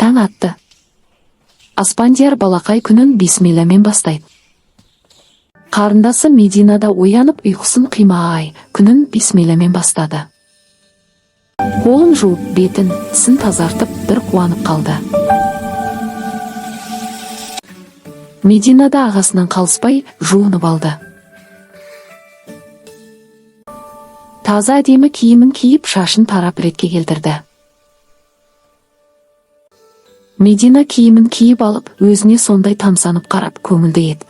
Таң атты. Аспандияр балақай күнін бисмиллямен бастайды. Қарындасы Мединада оянып ұйқысын қимай, күнін бисмиллямен бастады. Қолын жуып, бетін, тісін тазартып, бір қуанып қалды. Мединада ағасынан қалыспай жуынып алды. Таза әдемі киімін киіп, шашын тарап ретке келтірді. Медина киімін киіп алып, өзіне сондай тамсанып қарап, көңілді еді.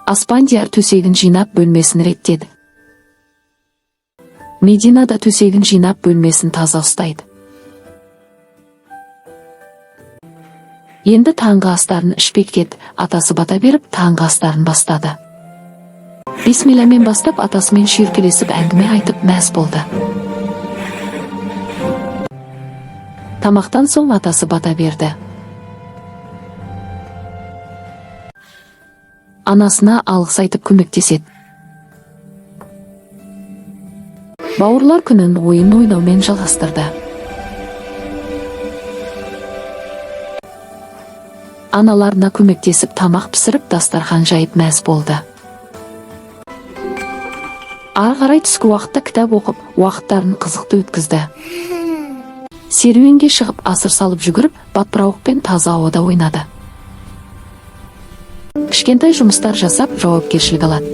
Аспандияр төсегін жинап бөлмесін реттеді. Медина да төсегін жинап бөлмесін таза ұстайды. Енді таңғы астарын ішпек еді, атасы бата беріп, таңғы астарын бастады. Бисмиллямен бастап, атасымен шүйіркелесіп әңгіме айтып мәз болды. Тамақтан соң атасы бата берді. Анасына алғыс айтып көмектеседі. Бауырлар күнін ойын ойнаумен жалғастырды. Аналарына көмектесіп тамақ пісіріп, дастархан жайып мәз болды. Ары қарай түскі уақытта кітап оқып, уақыттарын қызықты өткізді. Серуенге шығып, асыр салып жүгіріп, батпырауықпен таза ауада ойнады. Кішкентай жұмыстар жасап, жауапкершілік алады.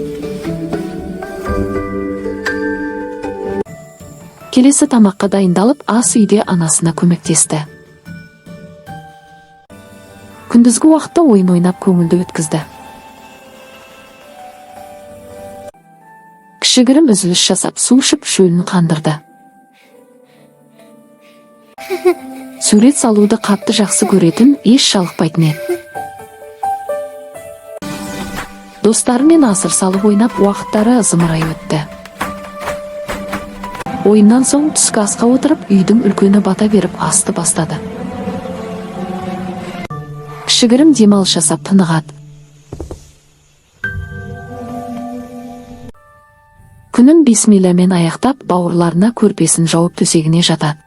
Келесі тамаққа дайындалып, ас үйде анасына көмектесті. Күндізгі уақытта ойын ойнап көңілді өткізді. Кішігірім үзіліс жасап, су ішіп, шөлін қандырды. Сурет салуды қатты жақсы көретін, еш жалықпайтын еді. Достарымен асыр салып ойнап, уақыттары зымырай өтті. Ойыннан соң түскі асқа отырып, үйдің үлкені бата беріп асты бастады. Кішігірім демалыс жасап тынығады. Күнін бисмиллямен аяқтап, бауырларына көрпесін жауып төсегіне жатады.